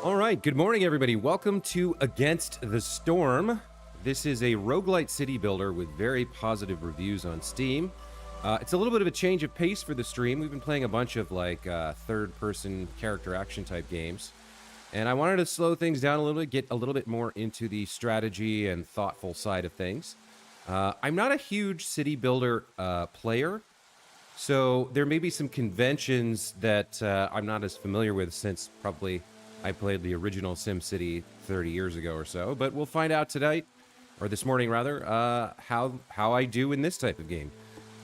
All right, good morning, everybody. Welcome to Against the Storm. This is a roguelite city builder with very positive reviews on Steam. It's a little bit of a change of pace for the stream. We've been playing a bunch of like third-person character action type games, and I wanted to slow things down a little bit, get a little bit more into the strategy and thoughtful side of things. I'm not a huge city builder player, so there may be some conventions that I'm not as familiar with since probably I played the original SimCity 30 years ago or so, but we'll find out tonight, or this morning rather, how I do in this type of game.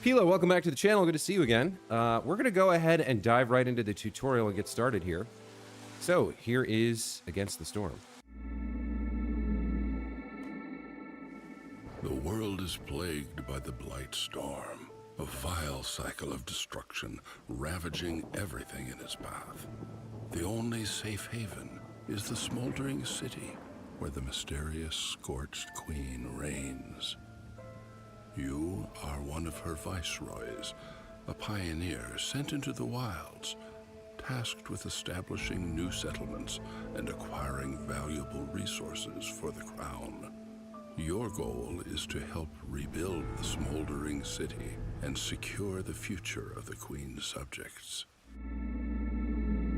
Pilo, welcome back to the channel. Good to see you again. We're going to go ahead and dive right into the tutorial and get started here. So, here is Against the Storm. The world is plagued by the Blight Storm, a vile cycle of destruction ravaging everything in its path. The only safe haven is the smoldering city where the mysterious scorched queen reigns. You are one of her viceroys, a pioneer sent into the wilds, tasked with establishing new settlements and acquiring valuable resources for the crown. Your goal is to help rebuild the smoldering city and secure the future of the queen's subjects.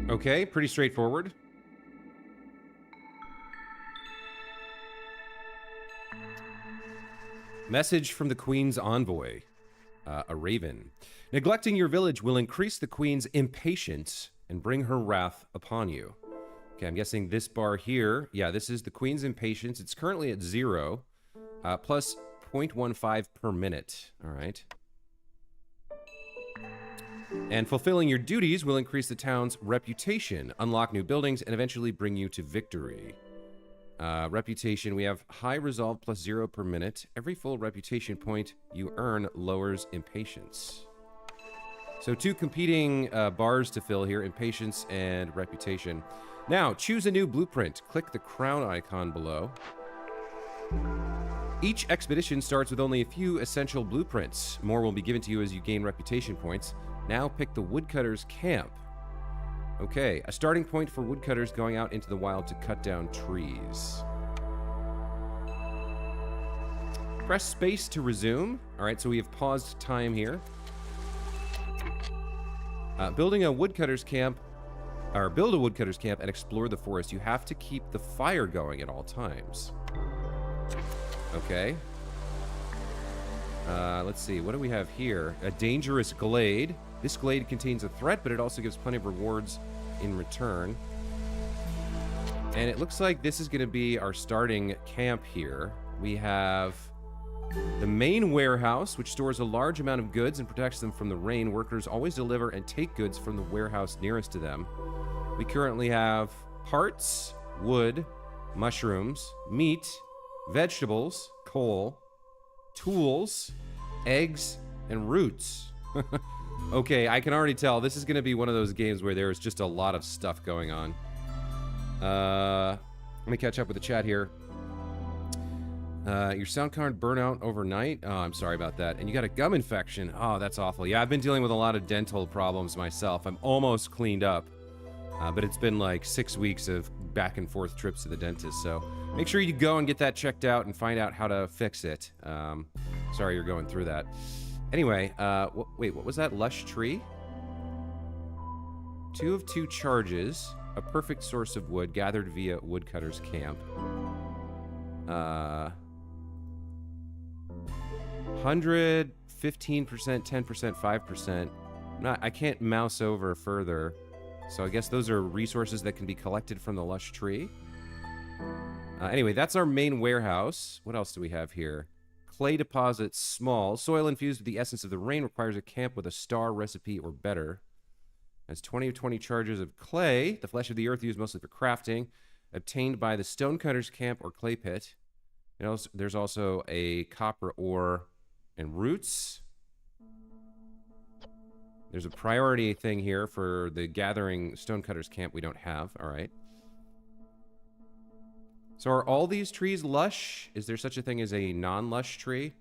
Okay, pretty straightforward. Message from the Queen's envoy, a raven. Neglecting your village will increase the Queen's impatience and bring her wrath upon you. Okay, I'm guessing this bar here, yeah, this is the Queen's impatience. It's currently at 0, plus 0.15 per minute. All right. And fulfilling your duties will increase the town's reputation, unlock new buildings, and eventually bring you to victory. Reputation, we have high resolve plus 0 per minute. Every full reputation point you earn lowers impatience. So 2 competing bars to fill here, impatience and reputation. Now, choose a new blueprint. Click the crown icon below. Each expedition starts with only a few essential blueprints. More will be given to you as you gain reputation points. Now pick the woodcutter's camp. Okay, a starting point for woodcutters going out into the wild to cut down trees. Press space to resume. All right, so we have paused time here. Building a woodcutter's camp, or build a woodcutter's camp and explore the forest. You have to keep the fire going at all times. Okay. Let's see, what do we have here? A dangerous glade. This glade contains a threat, but it also gives plenty of rewards in return. And it looks like this is going to be our starting camp here. We have the main warehouse, which stores a large amount of goods and protects them from the rain. Workers always deliver and take goods from the warehouse nearest to them. We currently have parts, wood, mushrooms, meat, vegetables, coal, tools, eggs, and roots. Okay, I can already tell this is going to be one of those games where there's just a lot of stuff going on. Let me catch up with the chat here. Your sound card burnout overnight? Oh, I'm sorry about that. And you got a gum infection. Oh, that's awful. Yeah, I've been dealing with a lot of dental problems myself. I'm almost cleaned up. But it's been like 6 weeks of back and forth trips to the dentist. So make sure you go and get that checked out and find out how to fix it. Sorry you're going through that. Anyway, wait, what was that? Lush tree? 2 of 2 charges. A perfect source of wood gathered via woodcutter's camp. 100, 15%, 10%, 5%. I can't mouse over further. So I guess those are resources that can be collected from the lush tree. Anyway, that's our main warehouse. What else do we have here? Clay deposits, small. Soil infused with the essence of the rain requires a camp with a star recipe or better. Has 20 of 20 charges of clay. The flesh of the earth used mostly for crafting. Obtained by the stonecutter's camp or clay pit. And also, there's also a copper ore and roots. There's a priority thing here for the gathering stonecutter's camp we don't have. All right. So are all these trees lush? Is there such a thing as a non-lush tree?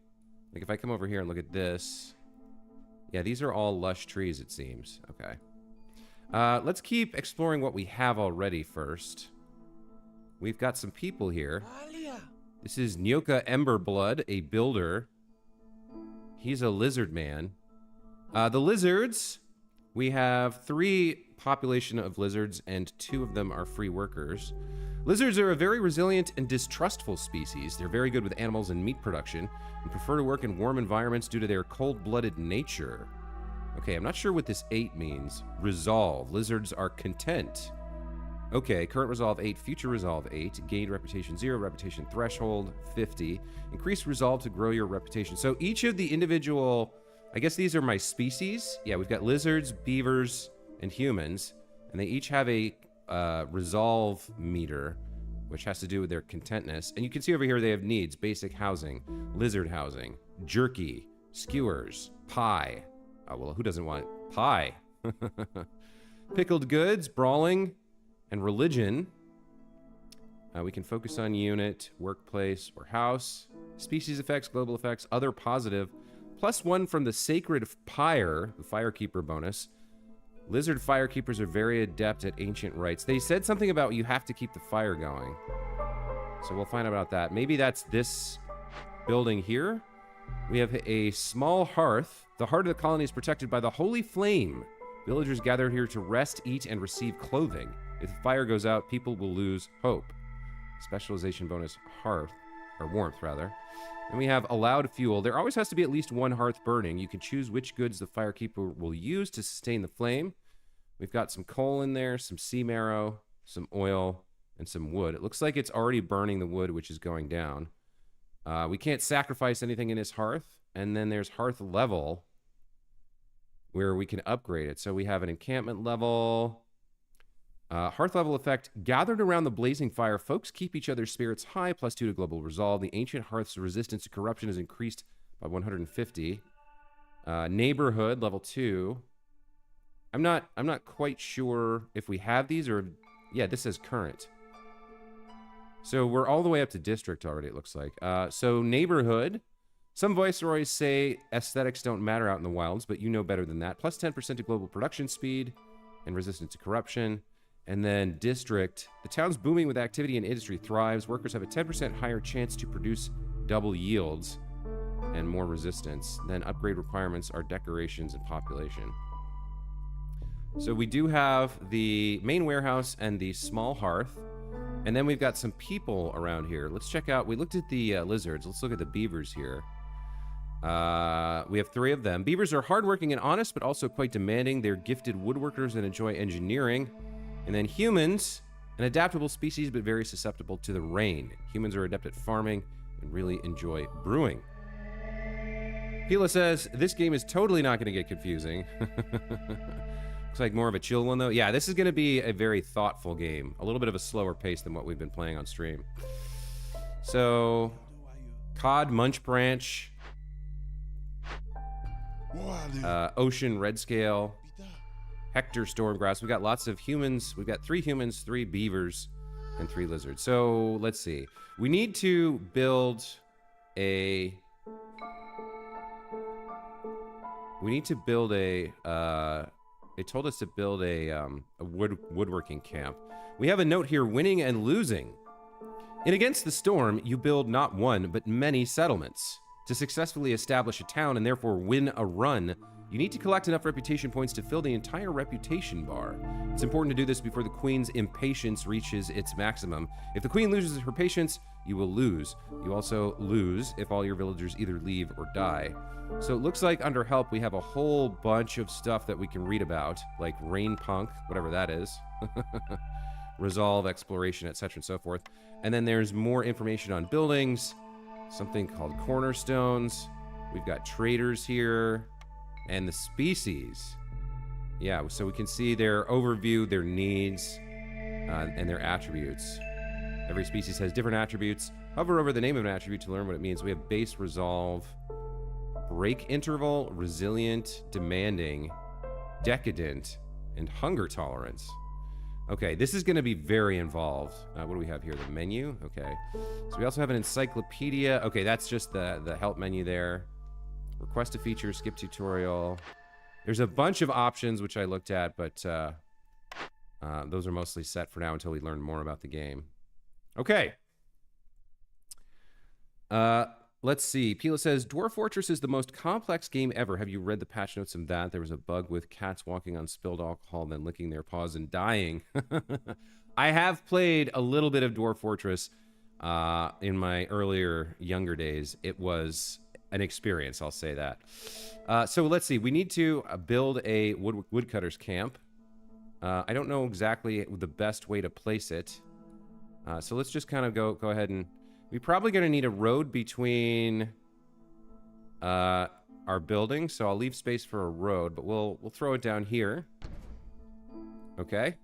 Like if I come over here and look at this. Yeah, these are all lush trees, it seems. Okay. Let's keep exploring what we have already first. we've got some people here. This is Nyoka Emberblood, a builder. He's a lizard man. The lizards, we have 3 population of lizards, and 2 of them are free workers. Lizards are a very resilient and distrustful species. They're very good with animals and meat production and prefer to work in warm environments due to their cold-blooded nature. Okay, I'm not sure what this 8 means. Resolve. Lizards are content. Okay, current resolve 8, future resolve 8, gained reputation 0, reputation threshold 50. Increase resolve to grow your reputation. So each of the individual, I guess these are my species. Yeah, we've got lizards, beavers, and humans, and they each have a resolve meter, which has to do with their contentness. And you can see over here they have needs: basic housing, lizard housing, jerky, skewers, pie. Oh, well, who doesn't want pie? Pickled goods, brawling, and religion. We can focus on unit, workplace, or house. Species effects, global effects, other positive. +1 from the sacred pyre, the firekeeper bonus. Lizard firekeepers are very adept at ancient rites. They said something about you have to keep the fire going. So we'll find out about that. Maybe that's this building here. We have a small hearth. The heart of the colony is protected by the holy flame. Villagers gather here to rest, eat, and receive clothing. If the fire goes out, people will lose hope. Specialization bonus hearth, or warmth rather. And we have allowed fuel. There always has to be at least 1 hearth burning. You can choose which goods the firekeeper will use to sustain the flame. We've got some coal in there, some sea marrow, some oil, and some wood. It looks like it's already burning the wood, which is going down. We can't sacrifice anything in this hearth. And then there's hearth level, where we can upgrade it. So we have an encampment level. Hearth level effect. Gathered around the blazing fire, folks keep each other's spirits high, +2 to global resolve. The ancient hearth's resistance to corruption is increased by 150. Neighborhood, level 2. I'm not quite sure if we have these or... Yeah, this says current. So we're all the way up to district already, it looks like. So neighborhood. Some viceroys say aesthetics don't matter out in the wilds, but you know better than that. +10% to global production speed and resistance to corruption. And then district. The town's booming with activity and industry thrives. Workers have a 10% higher chance to produce double yields and more resistance. Then upgrade requirements are decorations and population. So we do have the main warehouse and the small hearth. And then we've got some people around here. Let's check out. We looked at the lizards. Let's look at the beavers here. We have 3 of them. Beavers are hardworking and honest, but also quite demanding. They're gifted woodworkers and enjoy engineering. And then humans, an adaptable species, but very susceptible to the rain. Humans are adept at farming and really enjoy brewing. Pila says, this game is totally not going to get confusing. Looks like more of a chill one, though. Yeah, this is going to be a very thoughtful game. A little bit of a slower pace than what we've been playing on stream. So, Cod Munch Branch. Ocean Red Scale. Hector Stormgrass. We got lots of humans. We've got 3 humans, 3 beavers, and 3 lizards. So let's see. We need to build a... It told us to build a woodworking camp. We have a note here, winning and losing. In Against the Storm, you build not 1, but many settlements. To successfully establish a town and therefore win a run, you need to collect enough reputation points to fill the entire reputation bar. It's important to do this before the queen's impatience reaches its maximum. If the queen loses her patience, you will lose. You also lose if all your villagers either leave or die. So it looks like under help we have a whole bunch of stuff that we can read about, like rain punk, whatever that is. Resolve, exploration, etc. and so forth. And then there's more information on buildings, something called cornerstones. We've got traders here. And the species. Yeah, so we can see their overview, their needs, and their attributes. Every species has different attributes. Hover over the name of an attribute to learn what it means. We have base resolve, break interval, resilient, demanding, decadent, and hunger tolerance. Okay, this is going to be very involved. What do we have here? The menu? Okay. So we also have an encyclopedia. Okay, that's just the help menu there. Request a feature, skip tutorial. There's a bunch of options which I looked at, but those are mostly set for now until we learn more about the game. Okay. Let's see. Pila says, Dwarf Fortress is the most complex game ever. Have you read the patch notes of that? There was a bug with cats walking on spilled alcohol, then licking their paws and dying. I have played a little bit of Dwarf Fortress in my earlier, younger days. It was an experience, I'll say that. So let's see. We need to build a woodcutter's camp. I don't know exactly the best way to place it. So let's just kind of go ahead and... We're probably going to need a road between our buildings, so I'll leave space for a road, but we'll throw it down here. Okay.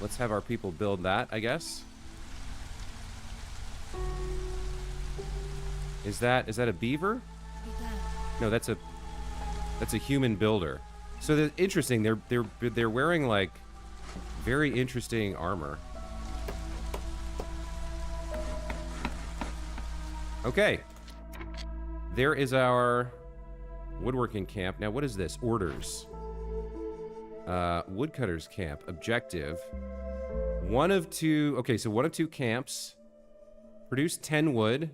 Let's have our people build that, I guess. Is that a beaver? No, that's a human builder. So that's interesting. They're wearing like very interesting armor. Okay. There is our woodworking camp. Now, what is this? Orders. Woodcutter's camp. Objective. One of two... Okay, so one of two camps. Produce 10 wood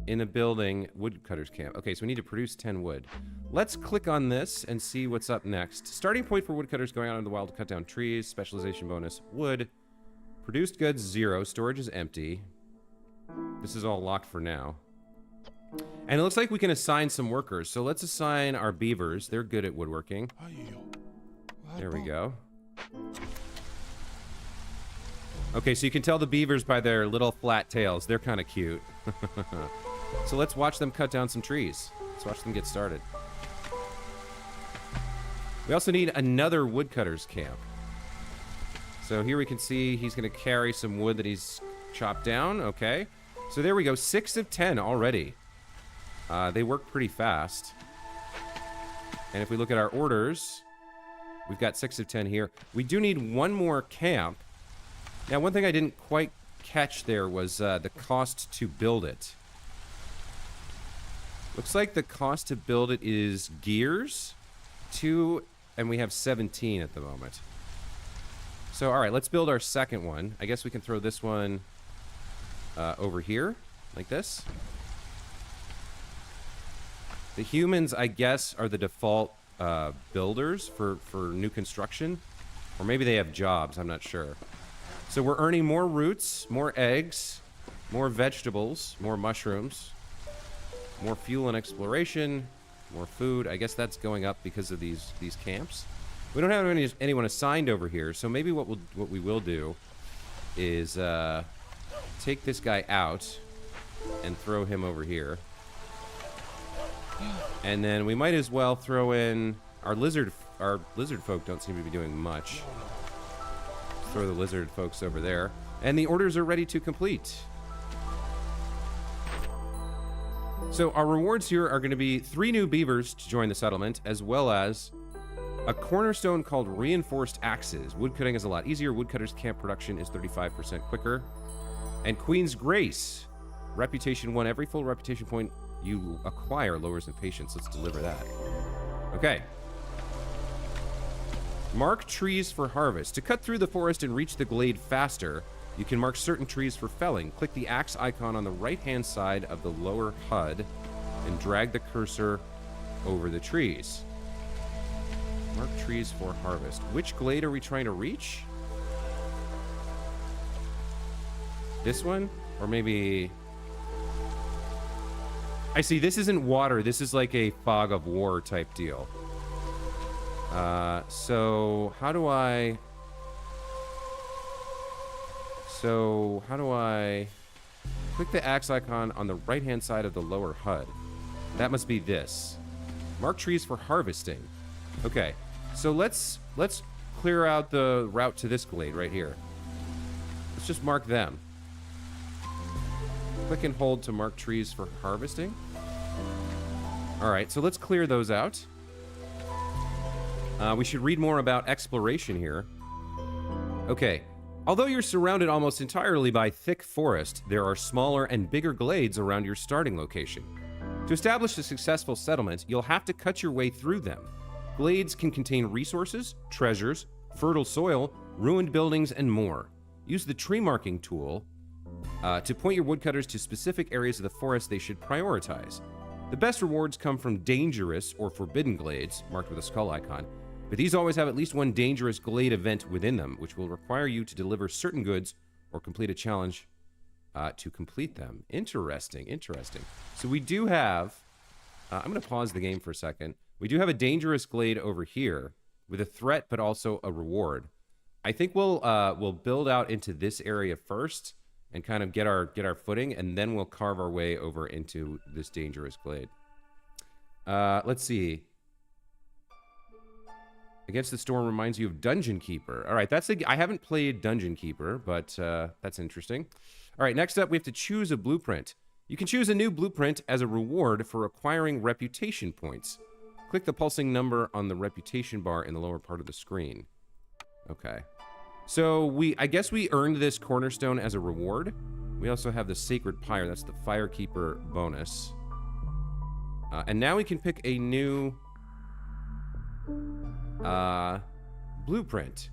in a building. Woodcutter's camp. Okay, so we need to produce 10 wood. Let's click on this and see what's up next. Starting point for woodcutters going out in the wild to cut down trees. Specialization bonus. Wood. Produced goods 0. Storage is empty. This is all locked for now. And it looks like we can assign some workers. So let's assign our beavers. They're good at woodworking. There we go. Okay, so you can tell the beavers by their little flat tails. They're kind of cute. So let's watch them cut down some trees. Let's watch them get started. We also need another woodcutter's camp. So here we can see he's going to carry some wood that he's chopped down. Okay. So there we go. 6 of 10 already. They work pretty fast. And if we look at our orders, we've got 6 of 10 here. We do need one more camp. Now, one thing I didn't quite catch there was the cost to build it. Looks like the cost to build it is gears, 2, and we have 17 at the moment. So, all right, let's build our second one. I guess we can throw this one over here, like this. The humans, I guess, are the default builders for new construction. Or maybe they have jobs, I'm not sure. So we're earning more roots, more eggs, more vegetables, more mushrooms, more fuel and exploration, more food. I guess that's going up because of these camps. We don't have anyone assigned over here, so maybe what we will do is take this guy out and throw him over here. And then we might as well throw in our lizard folk don't seem to be doing much. Throw the lizard folks over there. And the orders are ready to complete. So our rewards here are going to be 3 new beavers to join the settlement, as well as a cornerstone called Reinforced Axes. Woodcutting is a lot easier. Woodcutter's camp production is 35% quicker. And Queen's Grace. Reputation 1. Every full reputation point you acquire lowers impatience. Let's deliver that. Okay. Mark trees for harvest. To cut through the forest and reach the glade faster, you can mark certain trees for felling. Click the axe icon on the right-hand side of the lower HUD and drag the cursor over the trees. Mark trees for harvest. Which glade are we trying to reach? This one? Or maybe... I see, this isn't water. This is like a fog of war type deal. So how do I click the axe icon on the right-hand side of the lower HUD? That must be this. Mark trees for harvesting. Okay, so let's clear out the route to this glade right here. Let's just mark them. Click and hold to mark trees for harvesting. All right, so let's clear those out. We should read more about exploration here. Okay. Although you're surrounded almost entirely by thick forest, there are smaller and bigger glades around your starting location. To establish a successful settlement, you'll have to cut your way through them. Glades can contain resources, treasures, fertile soil, ruined buildings, and more. Use the tree marking tool to point your woodcutters to specific areas of the forest they should prioritize. The best rewards come from dangerous or forbidden glades, marked with a skull icon, but these always have at least one dangerous glade event within them, which will require you to deliver certain goods or complete a challenge to complete them. Interesting, interesting. So we do have... I'm going to pause the game for a second. We do have a dangerous glade over here with a threat, but also a reward. I think we'll build out into this area first and kind of get our footing, and then we'll carve our way over into this dangerous glade. Let's see. Against the Storm reminds you of Dungeon Keeper. All right, I haven't played Dungeon Keeper, but that's interesting. All right, next up, we have to choose a blueprint. You can choose a new blueprint as a reward for acquiring reputation points. Click the pulsing number on the reputation bar in the lower part of the screen. Okay. So I guess we earned this cornerstone as a reward. We also have the Sacred Pyre. That's the Firekeeper bonus. And now we can pick a new blueprint.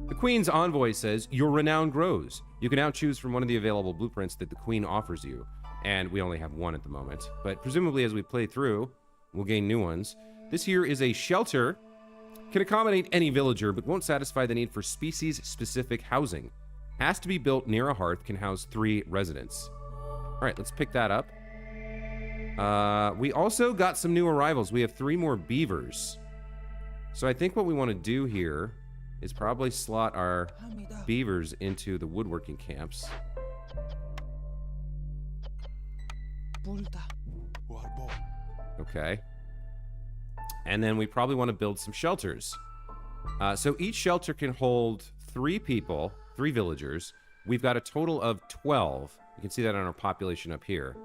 The Queen's Envoy says, your renown grows. You can now choose from one of the available blueprints that the Queen offers you. And we only have one at the moment. But presumably as we play through, we'll gain new ones. This here is a shelter. Can accommodate any villager, but won't satisfy the need for species-specific housing. Has to be built near a hearth, can house 3 residents. All right, let's pick that up. We also got some new arrivals. We have 3 more beavers. So I think what we want to do here is probably slot our beavers into the woodworking camps. Okay. And then we probably want to build some shelters. So each shelter can hold 3 people, 3 villagers. We've got a total of 12. You can see that on our population up here.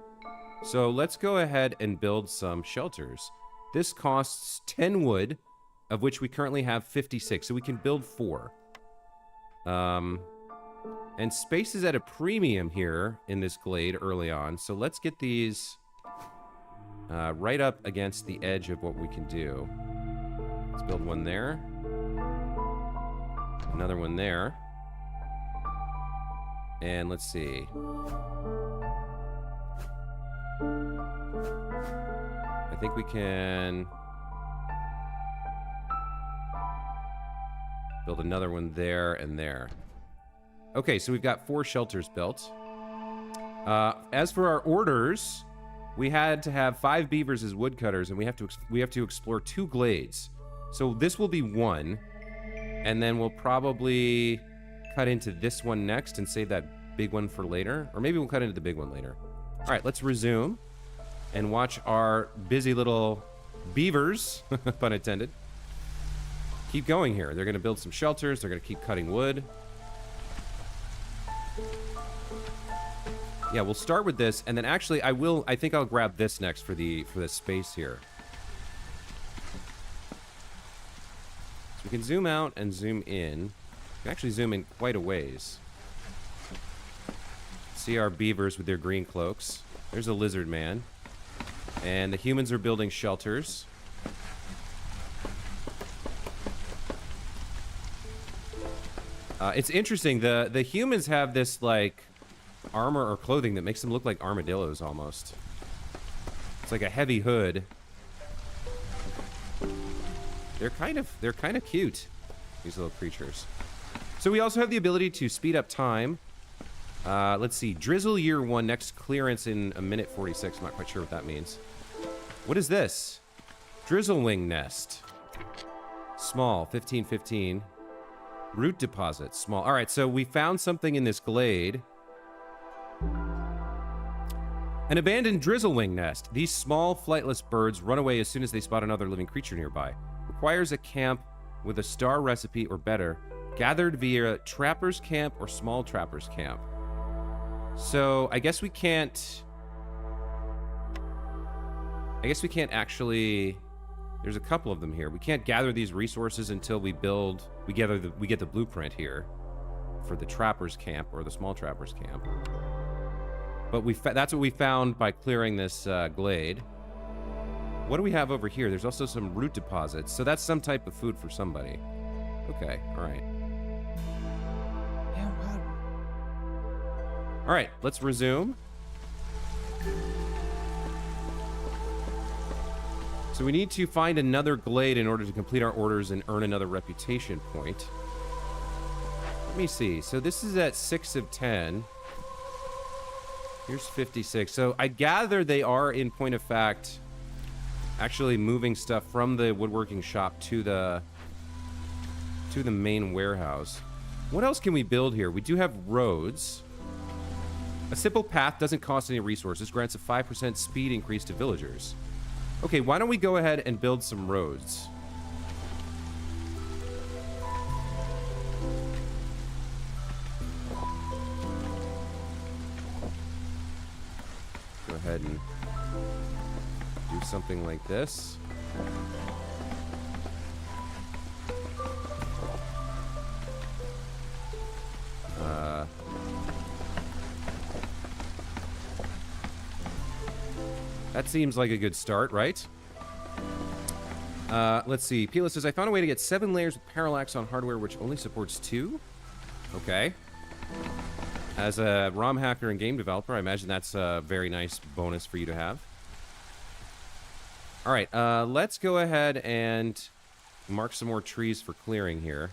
So let's go ahead and build some shelters. This costs 10 wood, of which we currently have 56. So we can build 4. And space is at a premium here in this glade early on. So let's get these right up against the edge of what we can do. Let's build one there. Another one there. And let's see. I think we can build another one there and there. Okay, so we've got 4 shelters built. As for our orders, we had to have 5 beavers as woodcutters, and we have to explore 2 glades. So this will be 1, and then we'll probably cut into this one next and save that big one for later, or maybe we'll cut into the big one later. All right, let's resume and watch our busy little beavers, pun intended, keep going here. They're going to build some shelters. They're going to keep cutting wood. Yeah, we'll start with this, and then actually I think I'll grab this next for the space here. So we can zoom out and zoom in. We can actually zoom in quite a ways. See our beavers with their green cloaks. There's a lizard man. And the humans are building shelters. It's interesting. The humans have this like armor or clothing that makes them look like armadillos almost. It's like a heavy hood. They're kind of cute, these little creatures. So we also have the ability to speed up time. Let's see, drizzle year 1, next clearance in a minute 46. I'm not quite sure what that means. What is this? Drizzlewing nest. Small, 1515. Root deposit, small. All right, so we found something in this glade. An abandoned drizzlewing nest. These small, flightless birds run away as soon as they spot another living creature nearby. Requires a camp with a star recipe or better. Gathered via trapper's camp or small trapper's camp. So I guess we can't actually. There's a couple of them here. We can't gather these resources until we get the blueprint here for the trapper's camp or the small trapper's camp. But that's what we found by clearing this glade. What do we have over here? There's also some root deposits. So that's some type of food for somebody. Okay, all right. All right, let's resume. So we need to find another glade in order to complete our orders and earn another reputation point. Let me see. So this is at 6 of 10. Here's 56. So I gather they are, in point of fact, actually moving stuff from the woodworking shop to the main warehouse. What else can we build here? We do have roads. A simple path doesn't cost any resources, grants a 5% speed increase to villagers. Okay, why don't we go ahead and build some roads? Go ahead and do something like this. That seems like a good start, right? Let's see. Pila says, I found a way to get 7 layers with parallax on hardware which only supports 2. Okay. As a ROM hacker and game developer, I imagine that's a very nice bonus for you to have. All right, let's go ahead and mark some more trees for clearing here.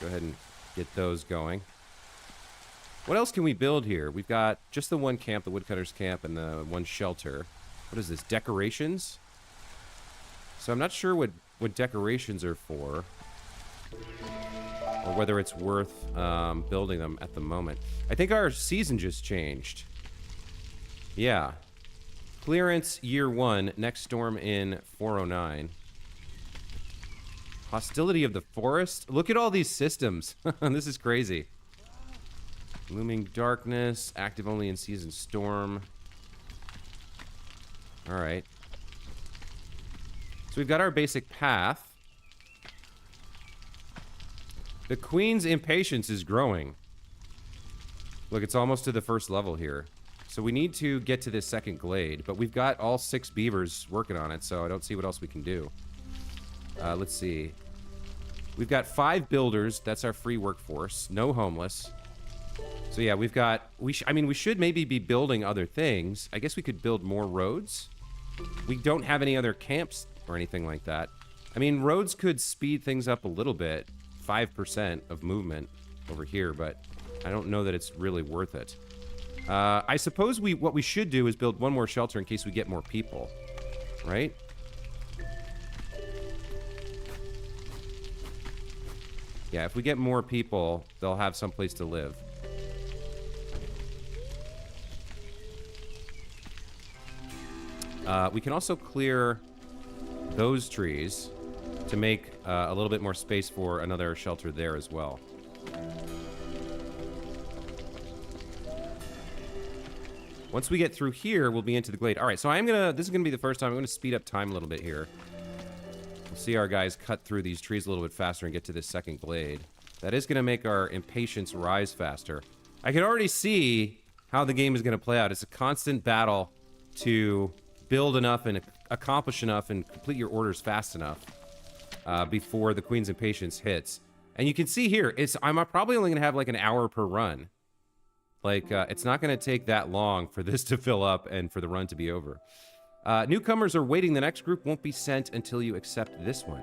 Go ahead and get those going. What else can we build here? We've got just the one camp, the woodcutter's camp, and the one shelter. What is this? Decorations? So I'm not sure what decorations are for, or whether it's worth building them at the moment. I think our season just changed. Yeah. Clearance year 1, next storm in 409. Hostility of the forest. Look at all these systems. This is crazy. Looming darkness, active only in season storm. All right. So we've got our basic path. The queen's impatience is growing. Look, it's almost to the first level here. So we need to get to this second glade, but we've got all 6 beavers working on it, so I don't see what else we can do. Let's see. We've got 5 builders. That's our free workforce. No homeless. So yeah, we've got... I mean, we should maybe be building other things. I guess we could build more roads. We don't have any other camps or anything like that. I mean, roads could speed things up a little bit. 5% of movement over here, but I don't know that it's really worth it. I suppose what we should do is build one more shelter in case we get more people. Right? Yeah, if we get more people, they'll have someplace to live. We can also clear those trees to make a little bit more space for another shelter there as well. Once we get through here, we'll be into the glade. All right, so this is gonna be the first time I'm gonna speed up time a little bit here. We'll see our guys cut through these trees a little bit faster and get to this second glade. That is gonna make our impatience rise faster. I can already see how the game is gonna play out. It's a constant battle to build enough and accomplish enough and complete your orders fast enough before the queen's impatience hits. And you can see here, I'm probably only gonna have like an hour per run. Like, it's not gonna take that long for this to fill up and for the run to be over. Newcomers are waiting. The next group won't be sent until you accept this one.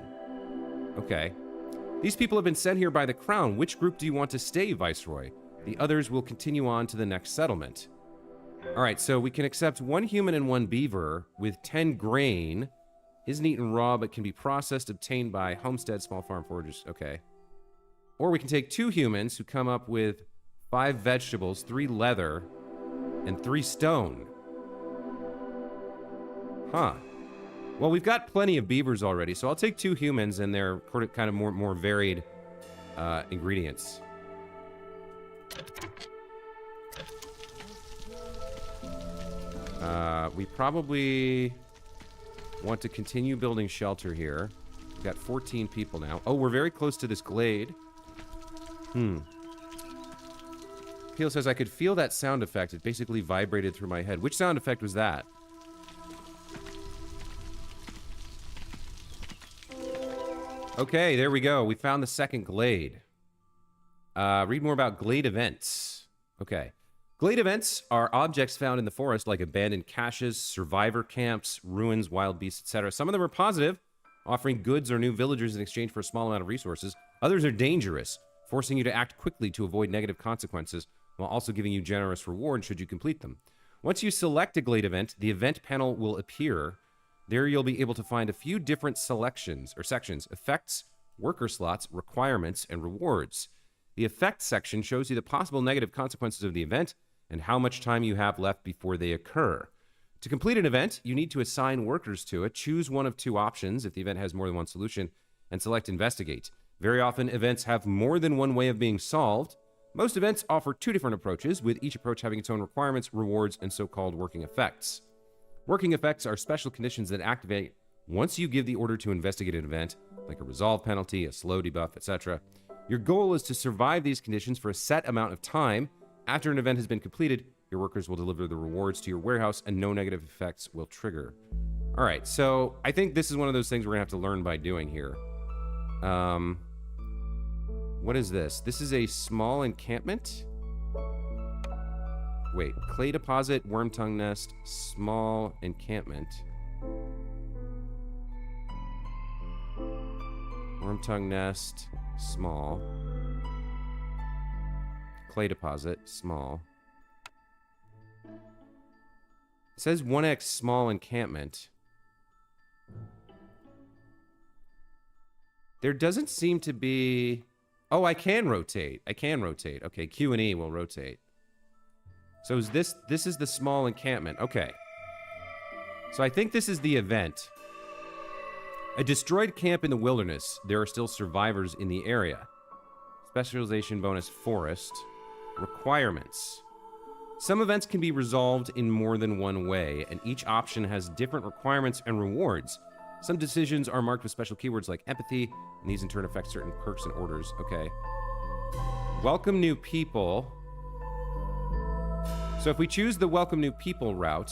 Okay. These people have been sent here by the crown. Which group do you want to stay, Viceroy? The others will continue on to the next settlement. All right, so we can accept 1 human and 1 beaver with 10 grain. Isn't eaten raw, but can be processed, obtained by homestead, small farm foragers. Okay. Or we can take 2 humans who come up with 5 vegetables, 3 leather, and 3 stone. Huh. Well, we've got plenty of beavers already, so I'll take 2 humans and their kind of more varied ingredients. We probably want to continue building shelter here. We've got 14 people now. Oh, we're very close to this glade. Peel says, I could feel that sound effect. It basically vibrated through my head. Which sound effect was that? Okay, there we go. We found the second glade. Read more about glade events. Okay. Glade events are objects found in the forest like abandoned caches, survivor camps, ruins, wild beasts, etc. Some of them are positive, offering goods or new villagers in exchange for a small amount of resources. Others are dangerous, forcing you to act quickly to avoid negative consequences, while also giving you generous rewards should you complete them. Once you select a glade event, the event panel will appear. There you'll be able to find a few different selections or sections: effects, worker slots, requirements, and rewards. The effects section shows you the possible negative consequences of the event and how much time you have left before they occur. To complete an event, you need to assign workers to it. Choose one of two options if the event has more than one solution, and select Investigate. Very often, events have more than one way of being solved. Most events offer two different approaches, with each approach having its own requirements, rewards, and so-called working effects. Working effects are special conditions that activate once you give the order to investigate an event, like a resolve penalty, a slow debuff, etc. Your goal is to survive these conditions for a set amount of time. After an event has been completed, your workers will deliver the rewards to your warehouse and no negative effects will trigger. All right, so I think this is one of those things we're gonna have to learn by doing here. What is this? This is a small encampment? Wait, clay deposit, worm tongue nest, small encampment. Worm tongue nest, small. Clay deposit, small. It says 1x small encampment. There doesn't seem to be... Oh, I can rotate. I can rotate. Okay, Q and E will rotate. So is this is the small encampment. Okay. So I think this is the event. A destroyed camp in the wilderness. There are still survivors in the area. Specialization bonus forest. Requirements. Some events can be resolved in more than one way, and each option has different requirements and rewards. Some decisions are marked with special keywords like empathy, and these in turn affect certain perks and orders. Okay. Welcome new people. So if we choose the welcome new people route,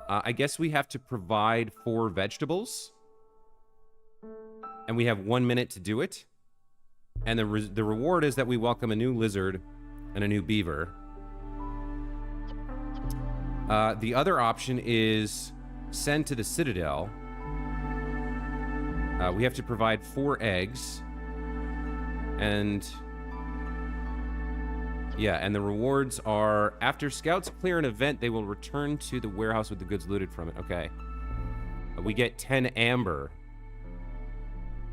I guess we have to provide 4 vegetables. And we have 1 minute to do it. And the reward is that we welcome a new lizard and a new beaver. The other option is send to the Citadel. We have to provide 4 eggs. And... yeah, and the rewards are... after scouts clear an event, they will return to the warehouse with the goods looted from it. Okay. We get 10 amber,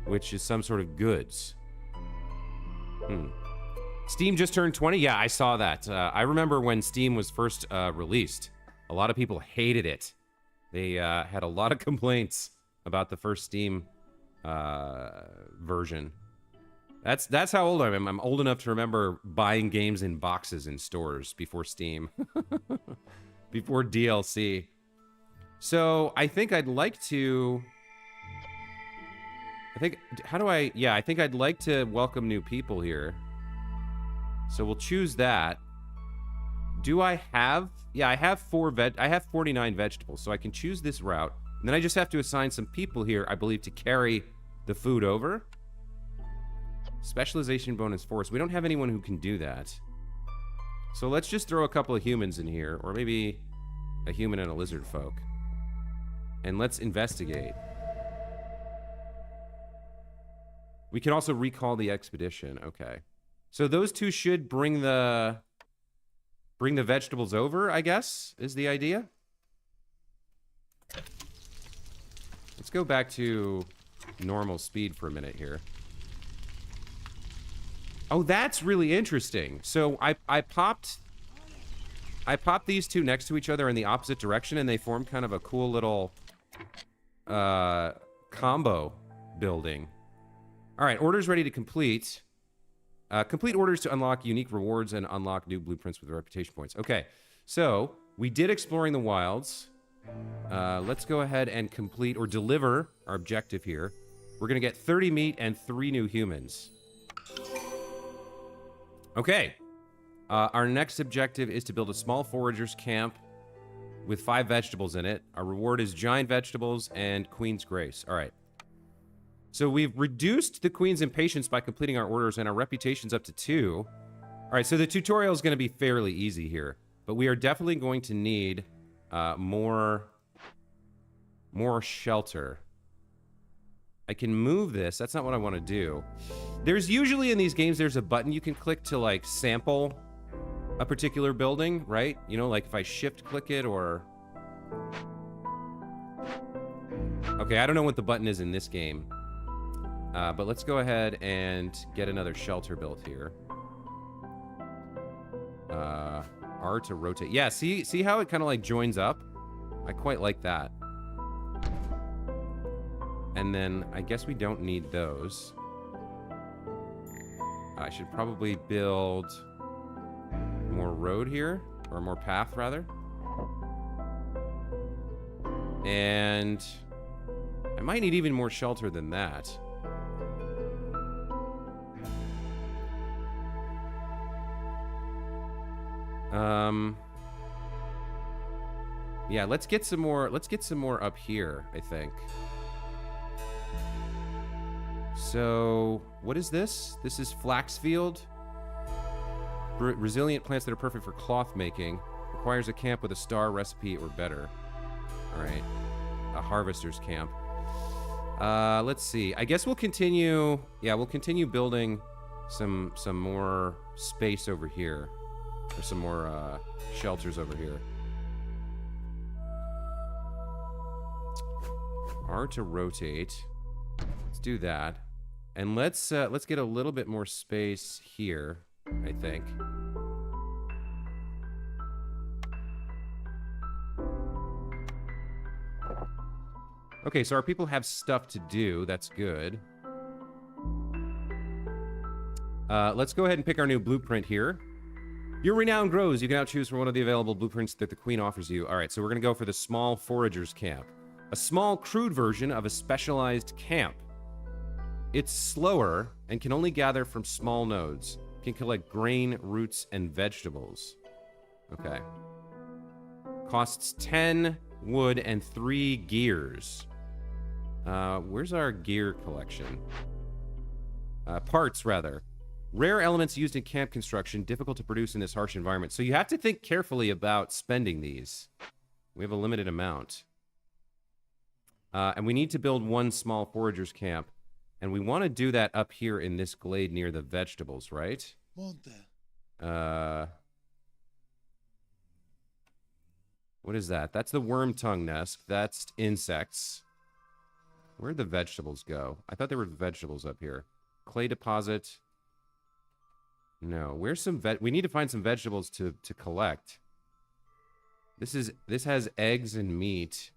which is some sort of goods. Steam just turned 20? Yeah, I saw that. I remember when Steam was first released. A lot of people hated it. They had a lot of complaints about the first Steam version. That's how old I am. I'm old enough to remember buying games in boxes in stores before Steam. Before DLC. So, I think I'd like to... how do I... yeah, I think I'd like to welcome new people here. So we'll choose that. Do I have... yeah, I have 49 vegetables, so I can choose this route. And then I just have to assign some people here, I believe, to carry the food over. Specialization bonus force. We don't have anyone who can do that. So let's just throw a couple of humans in here, or maybe a human and a lizard folk. And let's investigate. We can also recall the expedition. Okay. So those two should bring the vegetables over, I guess, is the idea. Let's go back to normal speed for a minute here. Oh, that's really interesting. So I popped these two next to each other in the opposite direction, and they formed kind of a cool little combo building. All right, orders ready to complete. Complete orders to unlock unique rewards and unlock new blueprints with reputation points. Okay, so we did exploring the wilds. Let's go ahead and complete or deliver our objective here. We're going to get 30 meat and 3 new humans. Okay. Our next objective is to build a small foragers camp with 5 vegetables in it. Our reward is giant vegetables and Queen's Grace. All right. So we've reduced the queen's impatience by completing our orders, and our reputation's up to 2. All right, so the tutorial is going to be fairly easy here, but we are definitely going to need more shelter. I can move this. That's not what I want to do. There's usually in these games, there's a button you can click to like sample a particular building, right? You know, like if I shift click it or... Okay, I don't know what the button is in this game. But let's go ahead and get another shelter built here. R to rotate. Yeah, see how it kind of like joins up? I quite like that. And then I guess we don't need those. I should probably build more road here, or more path rather. And I might need even more shelter than that. Yeah, let's get some more up here, I think. So, what is this? This is flax field. Resilient plants that are perfect for cloth making. Requires a camp with a star recipe or better. All right. A harvester's camp. Let's see. I guess we'll continue. Yeah, we'll continue building some more space over here. Or some more shelters over here. R to rotate. Let's do that. And let's get a little bit more space here, I think. Okay, so our people have stuff to do. That's good. Let's go ahead and pick our new blueprint here. Your renown grows. You can now choose from one of the available blueprints that the queen offers you. All right, so we're going to go for the small foragers camp. A small, crude version of a specialized camp. It's slower and can only gather from small nodes. Can collect grain, roots, and vegetables. Okay. Costs 10 wood and 3 gears. Where's our gear collection? Parts, rather. Rare elements used in camp construction, difficult to produce in this harsh environment. So you have to think carefully about spending these. We have a limited amount. And we need to build one small forager's camp. And we want to do that up here in this glade near the vegetables, right? What is that? That's the worm tongue nest. That's insects. Where'd the vegetables go? I thought there were vegetables up here. Clay deposit. No. Where's some we need to find some vegetables to collect. This has eggs and meat.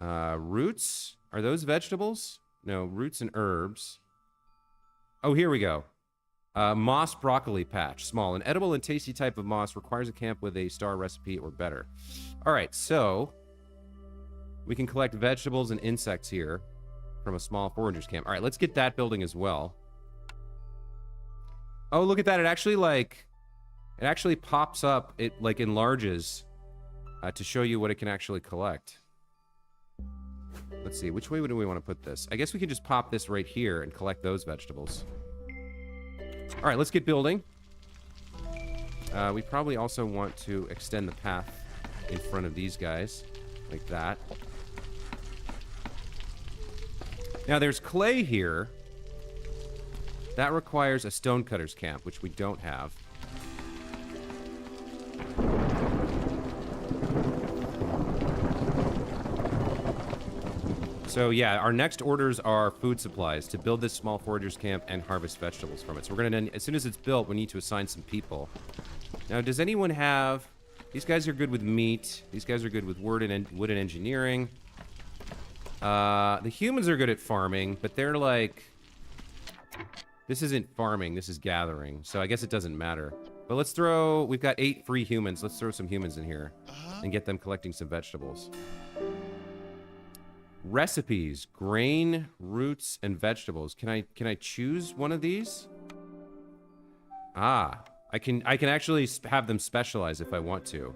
Roots? Are those vegetables? No, roots and herbs. Oh, here we go. Moss broccoli patch. Small. An edible and tasty type of moss requires a camp with a star recipe or better. All right, so we can collect vegetables and insects here from a small forager's camp. All right, let's get that building as well. Oh, look at that. It actually pops up. It like enlarges to show you what it can actually collect. Let's see, which way do we want to put this? I guess we can just pop this right here and collect those vegetables. All right, let's get building. We probably also want to extend the path in front of these guys, like that. Now, there's clay here. That requires a stonecutter's camp, which we don't have. So yeah, our next orders are food supplies to build this small forager's camp and harvest vegetables from it. So we're gonna, as soon as it's built, we need to assign some people. Now, does anyone have... These guys are good with meat. These guys are good with wood and engineering. The humans are good at farming, but they're like... This isn't farming, this is gathering. So I guess it doesn't matter. But let's throw... We've got 8 free humans. Let's throw some humans in here and get them collecting some vegetables. Recipes, grain, roots, and vegetables. Can I choose one of these? Ah, I can actually have them specialize if I want to.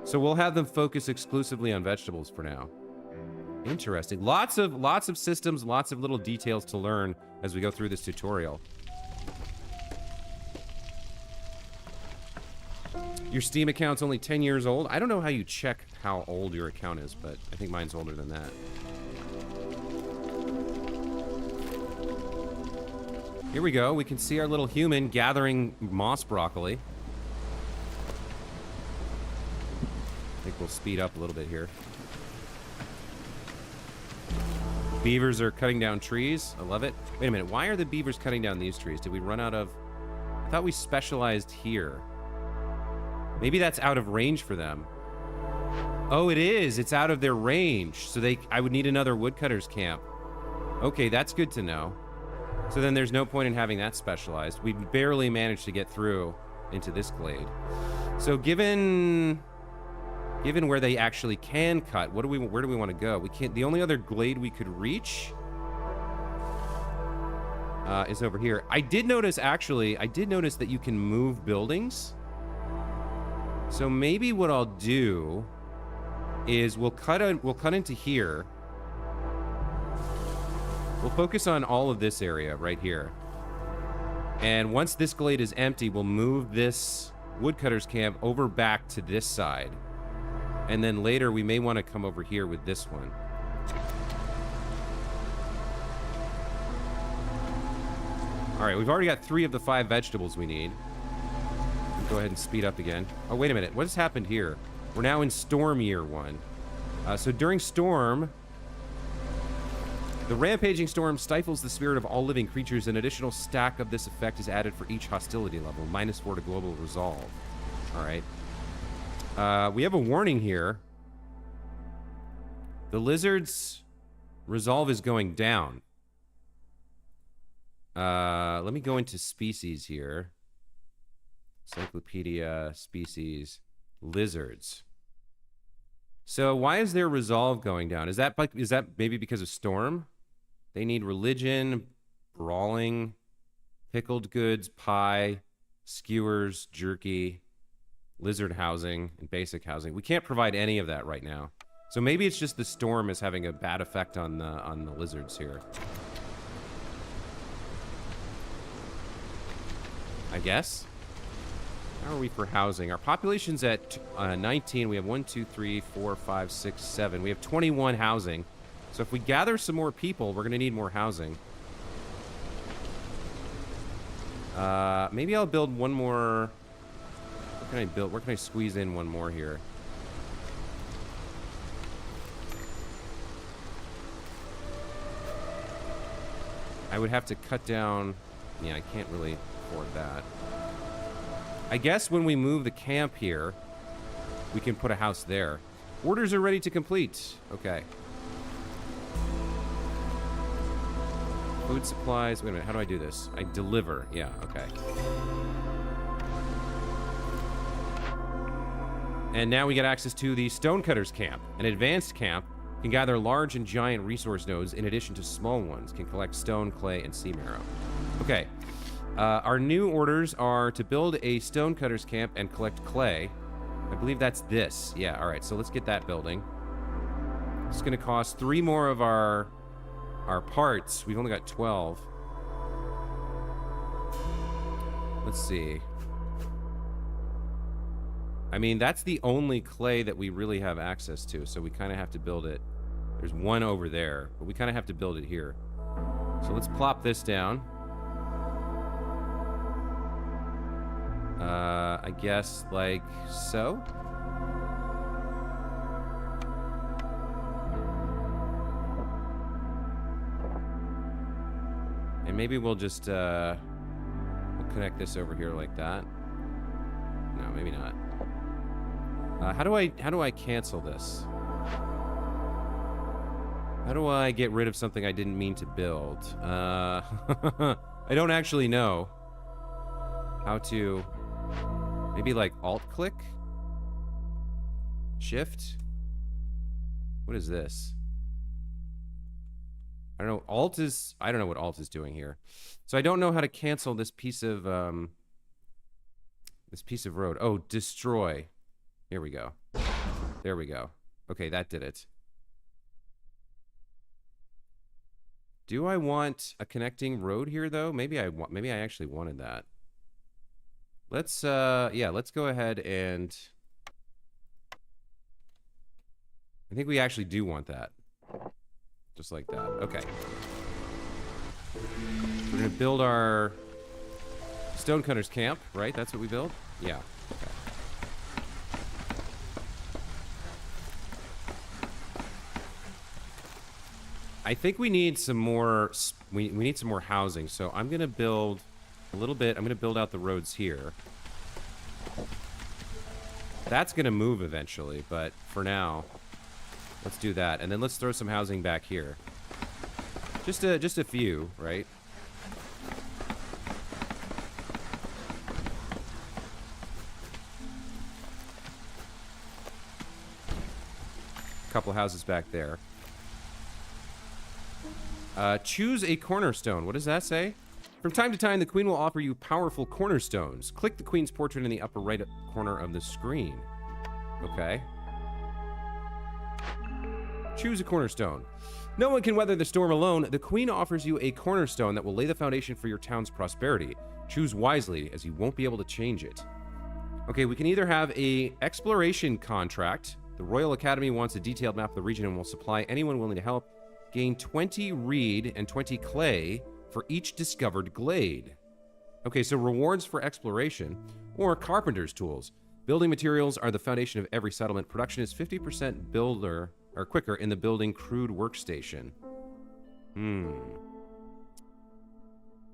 So we'll have them focus exclusively on vegetables for now. Interesting. Lots of systems, lots of little details to learn as we go through this tutorial. Your Steam account's only 10 years old. I don't know how you check how old your account is, but I think mine's older than that. Here we go. We can see our little human gathering moss broccoli. I think we'll speed up a little bit here. Beavers are cutting down trees. I love it. Wait a minute. Why are the beavers cutting down these trees? Did we run out of... I thought we specialized here. Maybe that's out of range for them. Oh, it is. It's out of their range. So I would need another woodcutter's camp. Okay, that's good to know. So then there's no point in having that specialized. We barely managed to get through into this glade. So given where they actually can cut, where do we want to go? We can't. The only other glade we could reach is over here. I did notice that you can move buildings. So maybe what I'll do is we'll cut into here. We'll focus on all of this area right here. And once this glade is empty, we'll move this woodcutter's camp over back to this side. And then later we may want to come over here with this one. All right, we've already got 3 of the 5 vegetables we need. Go ahead and speed up again. Oh, wait a minute. What has happened here? We're now in Storm Year 1. So during Storm, the rampaging storm stifles the spirit of all living creatures. An additional stack of this effect is added for each hostility level. -4 to global resolve. All right. We have a warning here. The lizard's resolve is going down. Let me go into species here. Encyclopedia, species, lizards. So why is their resolve going down? Is that maybe because of storm? They need religion, brawling, pickled goods, pie, skewers, jerky, lizard housing, and basic housing. We can't provide any of that right now. So maybe it's just the storm is having a bad effect on the lizards here. I guess. How are we for housing? Our population's at 19. We have 1, 2, 3, 4, 5, 6, 7. We have 21 housing. So if we gather some more people, we're going to need more housing. Maybe I'll build one more. What can I build? Where can I squeeze in one more here? I would have to cut down. Yeah, I can't really afford that. I guess when we move the camp here, we can put a house there. Orders are ready to complete. Okay. Food supplies. Wait a minute. How do I do this? I deliver. Yeah, okay. And now we get access to the Stonecutter's Camp. An advanced camp can gather large and giant resource nodes in addition to small ones. Can collect stone, clay, and sea marrow. Okay. Our new orders are to build a Stonecutter's Camp and collect clay. I believe that's this. Yeah, all right. So let's get that building. It's going to cost 3 more of our parts. We've only got 12. Let's see. I mean, that's the only clay that we really have access to, so we kind of have to build it. There's one over there, but we kind of have to build it here. So let's plop this down. I guess like so. And maybe we'll just we'll connect this over here like that. No, maybe not. How do I cancel this? How do I get rid of something I didn't mean to build? I don't actually know how to. Maybe like alt-click? Shift? What is this? I don't know. Alt is... I don't know what alt is doing here. So I don't know how to cancel this piece of road. Oh, destroy. Here we go. There we go. Okay, that did it. Do I want a connecting road here, though? Maybe I actually wanted that. Let's, yeah, let's go ahead and... I think we actually do want that. Just like that. Okay. We're gonna build our stonecutter's camp, right? That's what we build? Yeah. Okay. I think we need some more, we need some more housing, so I'm gonna build a little bit. I'm gonna build out the roads here. That's gonna move eventually, but for now, let's do that. And then let's throw some housing back here. Just a few, right? A couple houses back there. Choose a cornerstone. What does that say? From time to time, the queen will offer you powerful cornerstones. Click the queen's portrait in the upper right corner of the screen. Okay. Choose a cornerstone. No one can weather the storm alone. The queen offers you a cornerstone that will lay the foundation for your town's prosperity. Choose wisely, as you won't be able to change it. Okay, we can either have a exploration contract. The Royal Academy wants a detailed map of the region and will supply anyone willing to help. Gain 20 reed and 20 clay for each discovered glade. Okay, so rewards for exploration or carpenter's tools. Building materials are the foundation of every settlement. Production is 50% builder or quicker in the building crude workstation.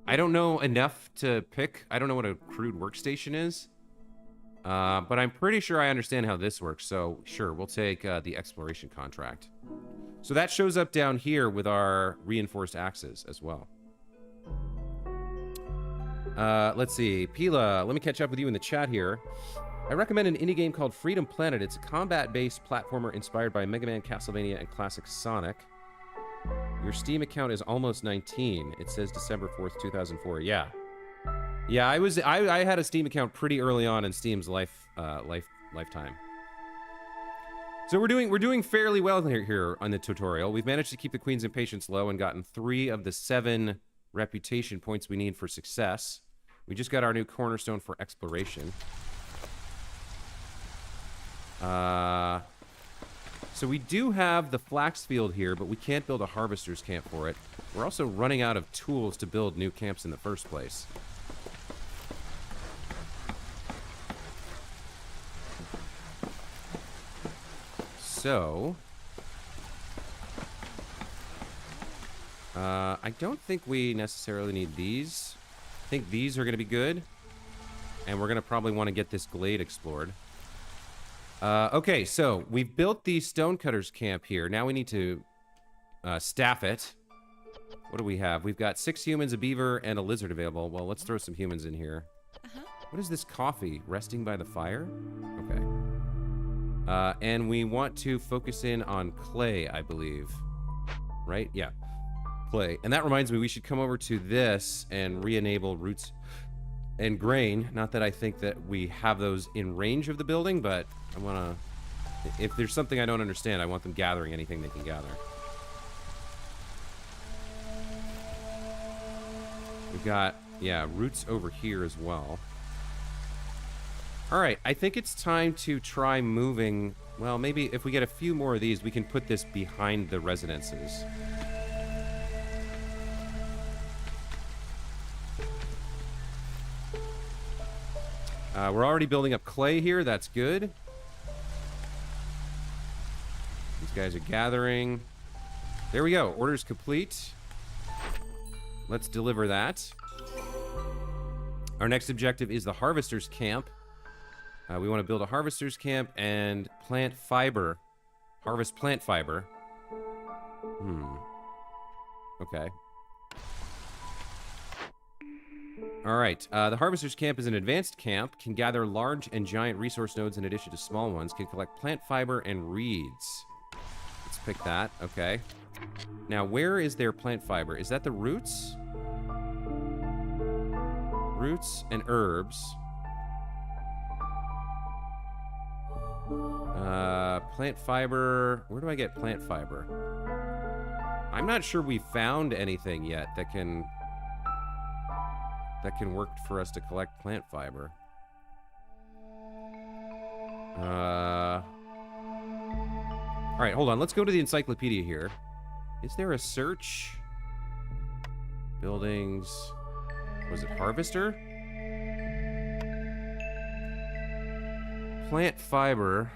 I don't know enough to pick. I don't know what a crude workstation is. But I'm pretty sure I understand how this works. So sure, we'll take the exploration contract. So that shows up down here with our reinforced axes as well. Let's see. Pila, let me catch up with you in the chat here. I recommend an indie game called Freedom Planet. It's a combat-based platformer inspired by Mega Man, Castlevania, and classic Sonic. Your Steam account is almost 19. It says December 4th, 2004. Yeah. Yeah, I had a Steam account pretty early on in Steam's lifetime. So we're doing fairly well here on the tutorial. We've managed to keep the queen's impatience low and gotten 3 of the 7 reputation points we need for success. We just got our new cornerstone for exploration. So we do have the flax field here, but we can't build a harvester's camp for it. We're also running out of tools to build new camps in the first place. So, I don't think we necessarily need these. I think these are going to be good. And we're going to probably want to get this glade explored. Okay, so we've built the stonecutter's camp here. Now we need to staff it. What do we have? We've got 6 humans, a beaver, and a lizard available. Well, let's throw some humans in here. What is this coffee? Resting by the fire? Okay. And we want to focus in on clay, I believe. Right? Yeah. Clay. And that reminds me, we should come over to this and re-enable roots and grain. Not that I think that we have those in range of the building, but I want to... If there's something I don't understand, I want them gathering anything they can gather. We've got, yeah, roots over here as well. All right, I think it's time to try moving... Well, maybe if we get a few more of these, we can put this behind the residences. We're already building up clay here. That's good. These guys are gathering. There we go. Order's complete. Let's deliver that. Our next objective is the harvester's camp. We want to build a harvester's camp and plant fiber. Harvest plant fiber. Okay. All right. The harvester's camp is an advanced camp. Can gather large and giant resource nodes in addition to small ones. Can collect plant fiber and reeds. Let's pick that. Okay. Now, where is their plant fiber? Is that the roots? Roots and herbs. Plant fiber. Where do I get plant fiber? I'm not sure we found anything yet that can work for us to collect plant fiber. All right, hold on. Let's go to the encyclopedia here. Is there a search? Buildings. Was it harvester? Plant fiber.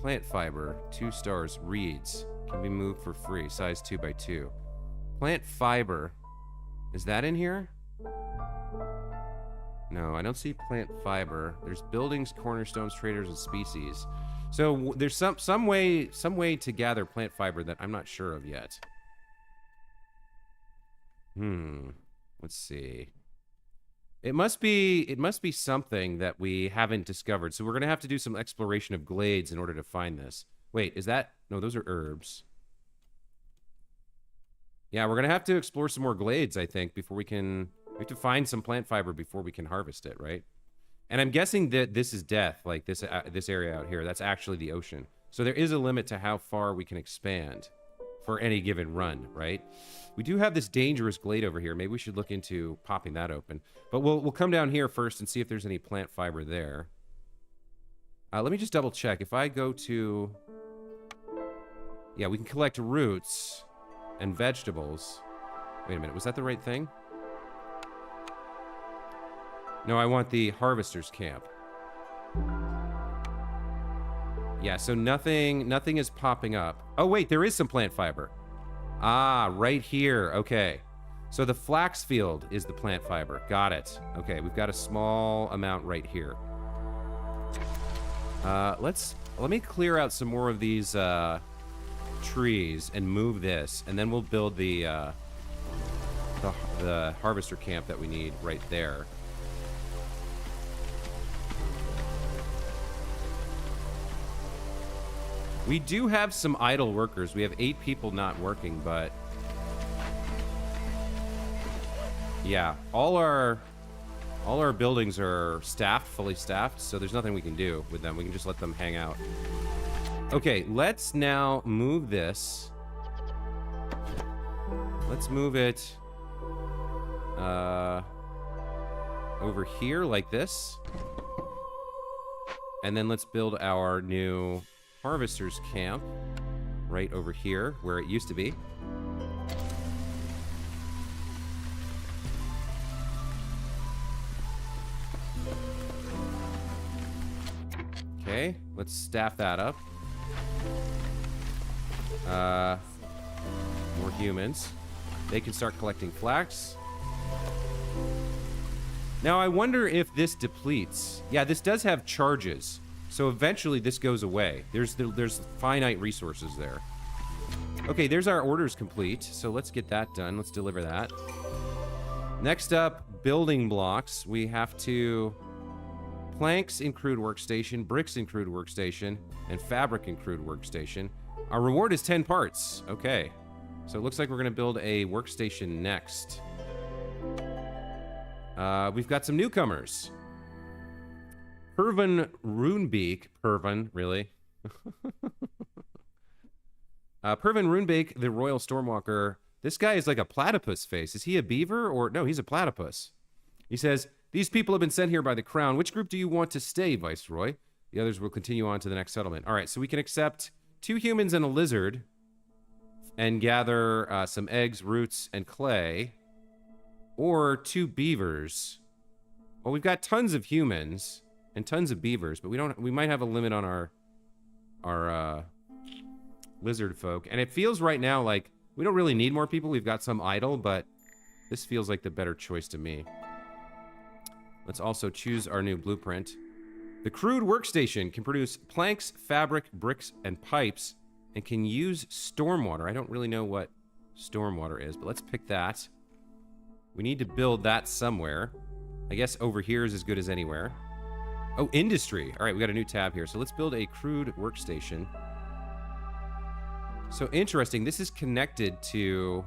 Plant fiber. 2 stars. Reeds. Can be moved for free. Size 2x2. Plant fiber. Is that in here? No, I don't see plant fiber. There's buildings, cornerstones, traders, and species. So there's some way to gather plant fiber that I'm not sure of yet. Let's see. It must be something that we haven't discovered. So we're gonna have to do some exploration of glades in order to find this. Wait, is that? No, those are herbs. Yeah, we're gonna have to explore some more glades, I think, before we can. We have to find some plant fiber before we can harvest it, right? And I'm guessing that this is death, like this area out here. That's actually the ocean. So there is a limit to how far we can expand for any given run, right? We do have this dangerous glade over here. Maybe we should look into popping that open. But we'll come down here first and see if there's any plant fiber there. Let me just double check. If I go to... Yeah, we can collect roots and vegetables. Wait a minute, was that the right thing? No, I want the harvester's camp. Yeah, so nothing is popping up. Oh, wait, there is some plant fiber. Ah, right here. Okay. So the flax field is the plant fiber. Got it. Okay, we've got a small amount right here. Let me clear out some more of these trees and move this, and then we'll build the harvester camp that we need right there. We do have some idle workers. We have 8 people not working, but yeah, all our buildings are staffed, fully staffed, so there's nothing we can do with them. We can just let them hang out. Okay, let's now move this. Let's move it over here like this. And then let's build our new harvester's camp right over here where it used to be. Okay, let's staff that up. More humans. They can start collecting flax. Now I wonder if this depletes. Yeah, this does have charges. So eventually this goes away. There's finite resources there. Okay, there's our orders complete. So let's get that done. Let's deliver that. Next up, building blocks. We have to planks in crude workstation, bricks in crude workstation, and fabric in crude workstation. Our reward is 10 parts. Okay. So it looks like we're gonna build a workstation next. We've got some newcomers. Pervin Runebeak. Pervin, really? Pervin Runebeak, the Royal Stormwalker. This guy is like a platypus face. Is he a beaver or... No, he's a platypus. He says, these people have been sent here by the crown. Which group do you want to stay, Viceroy? The others will continue on to the next settlement. All right, so we can accept 2 humans and a lizard and gather some eggs, roots, and clay. Or 2 beavers. Well, we've got tons of humans and tons of beavers, but we might have a limit on our lizard folk. And it feels right now like we don't really need more people. We've got some idle, but this feels like the better choice to me. Let's also choose our new blueprint. The crude workstation can produce planks, fabric, bricks, and pipes, and can use stormwater. I don't really know what stormwater is, but let's pick that. We need to build that somewhere. I guess over here is as good as anywhere. Oh, industry. All right, we got a new tab here. So let's build a crude workstation. So interesting. This is connected to...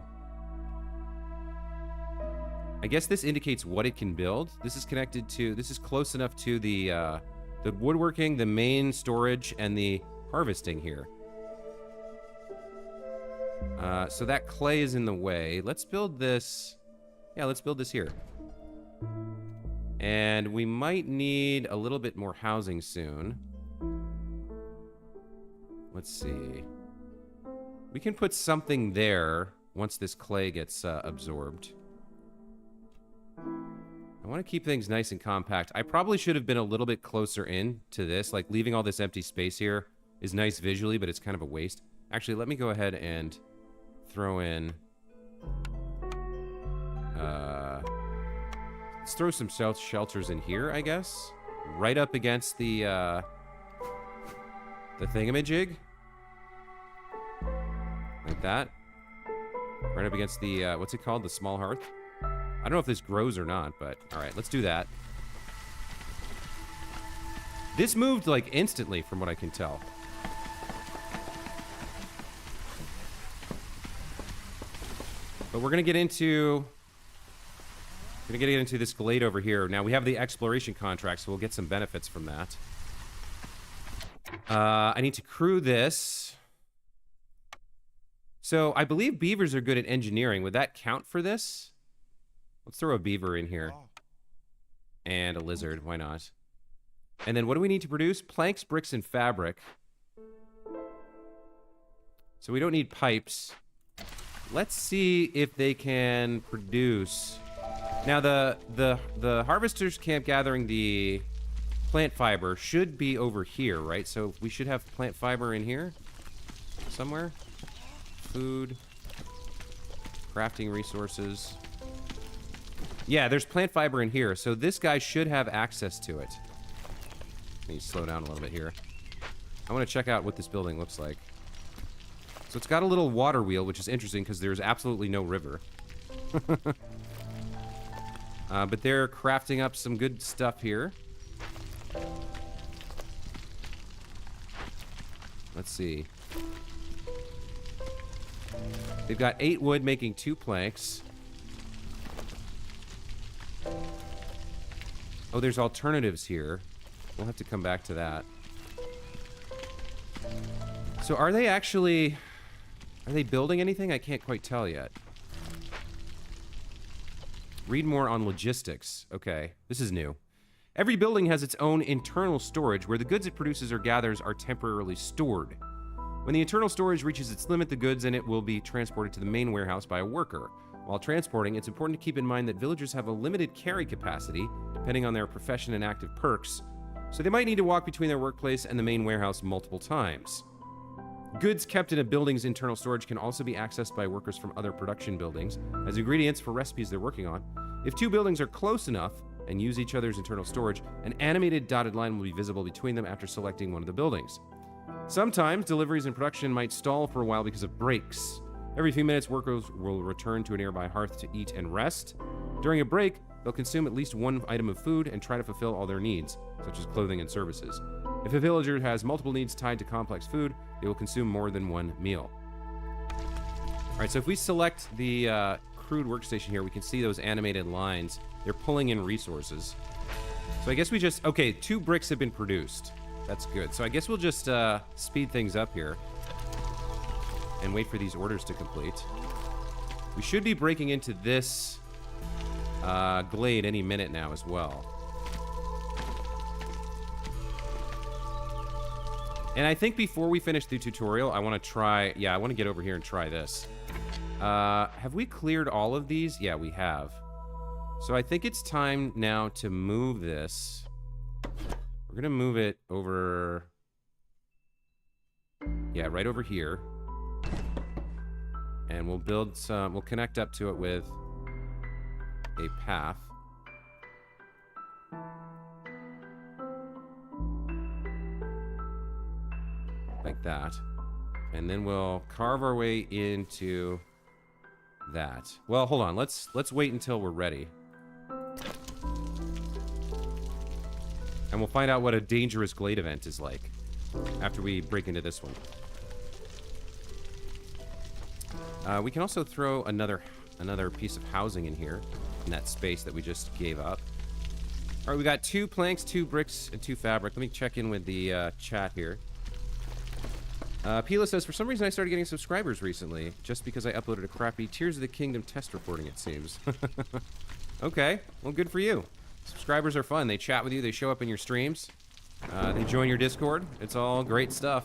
I guess this indicates what it can build. This is connected to... This is close enough to the The woodworking, the main storage, and the harvesting here. So that clay is in the way. Let's build this. Yeah, let's build this here. And we might need a little bit more housing soon. Let's see. We can put something there once this clay gets absorbed. I want to keep things nice and compact. I probably should have been a little bit closer in to this. Like, leaving all this empty space here is nice visually, but it's kind of a waste. Actually, let me go ahead and throw in... let's throw some shelters in here, I guess. Right up against the thingamajig. Like that. Right up against the, what's it called? The small hearth? I don't know if this grows or not, but alright, let's do that. This moved, like, instantly, from what I can tell. But we're gonna get into... get into this glade over here. Now, we have the exploration contract, so we'll get some benefits from that. I need to crew this. So, I believe beavers are good at engineering. Would that count for this? Let's throw a beaver in here. And a lizard, why not? And then what do we need to produce? Planks, bricks, and fabric. So we don't need pipes. Let's see if they can produce... Now, the harvesters camp gathering the plant fiber should be over here, right? So we should have plant fiber in here somewhere. Food. Crafting resources. Yeah, there's plant fiber in here, so this guy should have access to it. Let me slow down a little bit here. I want to check out what this building looks like. So it's got a little water wheel, which is interesting because there's absolutely no river. But they're crafting up some good stuff here. Let's see. They've got 8 wood making 2 planks. Oh, there's alternatives here. We'll have to come back to that. So are they actually... Are they building anything? I can't quite tell yet. Read more on logistics. Okay, this is new. Every building has its own internal storage where the goods it produces or gathers are temporarily stored. When the internal storage reaches its limit, the goods in it will be transported to the main warehouse by a worker. While transporting, it's important to keep in mind that villagers have a limited carry capacity, depending on their profession and active perks, so they might need to walk between their workplace and the main warehouse multiple times. Goods kept in a building's internal storage can also be accessed by workers from other production buildings as ingredients for recipes they're working on. If 2 buildings are close enough and use each other's internal storage, an animated dotted line will be visible between them after selecting one of the buildings. Sometimes deliveries and production might stall for a while because of breaks. Every few minutes, workers will return to a nearby hearth to eat and rest. During a break, they'll consume at least 1 item of food and try to fulfill all their needs, such as clothing and services. If a villager has multiple needs tied to complex food, they will consume more than 1 meal. Alright, so if we select the crude workstation here, we can see those animated lines. They're pulling in resources. So I guess we just... Okay, 2 bricks have been produced. That's good. So I guess we'll just speed things up here and wait for these orders to complete. We should be breaking into this glade any minute now as well. And I think before we finish the tutorial, I want to try... Yeah, I want to get over here and try this. Have we cleared all of these? Yeah, we have. So I think it's time now to move this. We're going to move it over... Yeah, right over here. And we'll build some... We'll connect up to it with a path. Like that. And then we'll carve our way into that. Well, hold on. Let's wait until we're ready. And we'll find out what a dangerous glade event is like after we break into this one. We can also throw another piece of housing in here, in that space that we just gave up. All right, we got 2 planks, 2 bricks, and 2 fabric. Let me check in with the chat here. Pila says, for some reason I started getting subscribers recently, just because I uploaded a crappy Tears of the Kingdom test recording, it seems. Okay, well, good for you. Subscribers are fun. They chat with you. They show up in your streams. They join your Discord. It's all great stuff.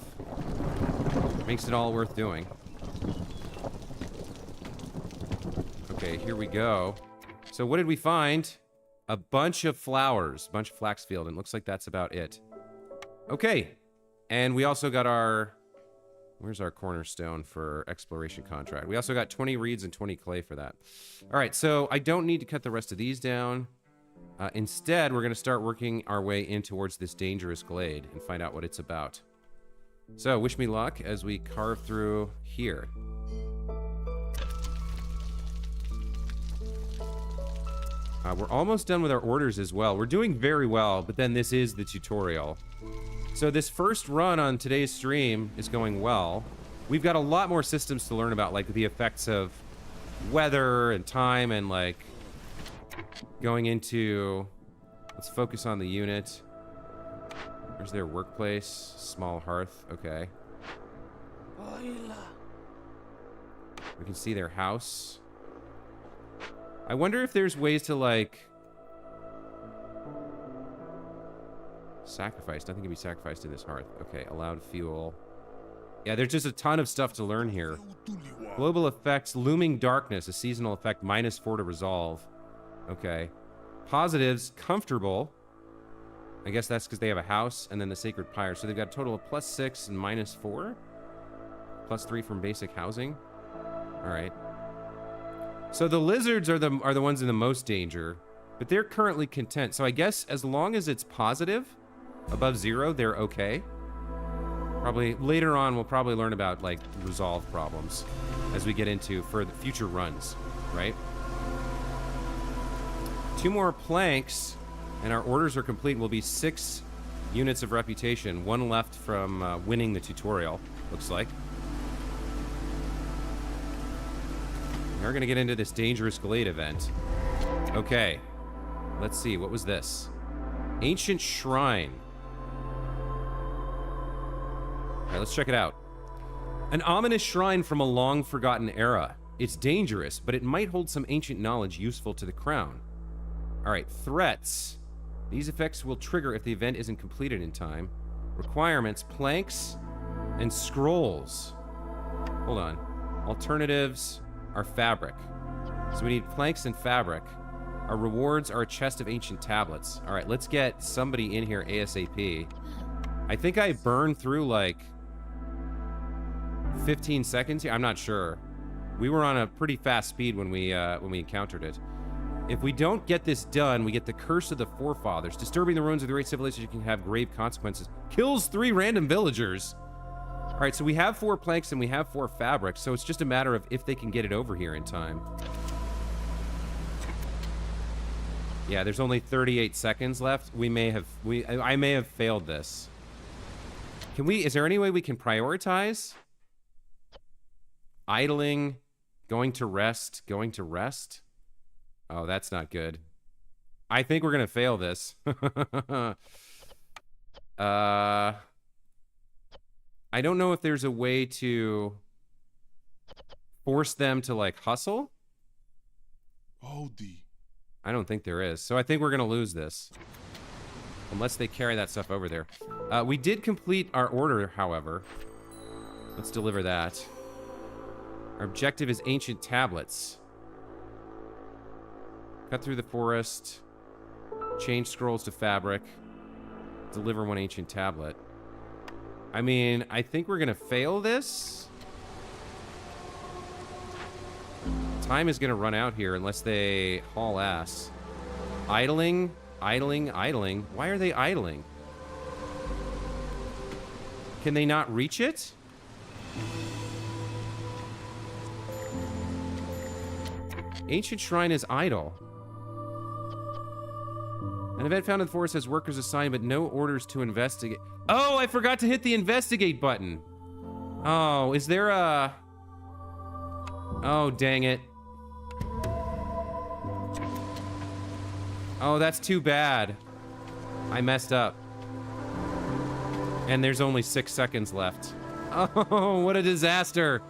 Makes it all worth doing. Okay, here we go. So what did we find? A bunch of flowers. A bunch of flaxfield, and it looks like that's about it. Okay. And we also got our... Where's our cornerstone for exploration contract? We also got 20 reeds and 20 clay for that. All right, so I don't need to cut the rest of these down. Instead, we're going to start working our way in towards this dangerous glade and find out what it's about. So, wish me luck as we carve through here. We're almost done with our orders as well. We're doing very well, but then this is the tutorial. So this first run on today's stream is going well. We've got a lot more systems to learn about, like the effects of weather and time and like going into... Let's focus on the unit. Where's their workplace? Small hearth. Okay. We can see their house. I wonder if there's ways to like... Sacrifice. Nothing can be sacrificed in this hearth. Okay, allowed fuel. Yeah, there's just a ton of stuff to learn here. Global effects, looming darkness, a seasonal effect, -4 to resolve. Okay. Positives, comfortable. I guess that's because they have a house, and then the sacred pyre. So they've got a total of +6 and -4. +3 from basic housing. All right. So the lizards are the ones in the most danger, but they're currently content. So I guess as long as it's positive, above 0, they're okay. Probably later on, we'll probably learn about like resolve problems as we get into further future runs, right? 2 more planks, and our orders are complete. Will be 6 units of reputation. 1 left from winning the tutorial, looks like. We're gonna get into this dangerous glade event. Okay, let's see. What was this? Ancient shrine. All right, let's check it out. An ominous shrine from a long-forgotten era. It's dangerous, but it might hold some ancient knowledge useful to the crown. All right, threats. These effects will trigger if the event isn't completed in time. Requirements, planks, and scrolls. Hold on. Alternatives are fabric. So we need planks and fabric. Our rewards are a chest of ancient tablets. All right, let's get somebody in here ASAP. I think I burned through like 15 seconds here. I'm not sure. We were on a pretty fast speed when we encountered it. If we don't get this done, we get the curse of the forefathers. Disturbing the ruins of the great civilization can have grave consequences. Kills 3 random villagers. All right, so we have 4 planks and we have 4 fabrics, so it's just a matter of if they can get it over here in time. Yeah, there's only 38 seconds left. I may have failed this. Is there any way we can prioritize? Idling, going to rest. Oh, that's not good. I think we're gonna fail this. I don't know if there's a way to force them to like hustle. I don't think there is. So I think we're gonna lose this. Unless they carry that stuff over there. We did complete our order, however. Let's deliver that. Our objective is ancient tablets. Cut through the forest. Change scrolls to fabric. Deliver 1 ancient tablet. I mean, I think we're gonna fail this. Time is gonna run out here unless they haul ass. Idling. Why are they idling? Can they not reach it? Ancient shrine is idle. An event found in the forest has workers assigned, but no orders to investigate. Oh, I forgot to hit the investigate button. Oh, is there a... Oh, dang it. Oh, that's too bad. I messed up. And there's only 6 seconds left. Oh, what a disaster.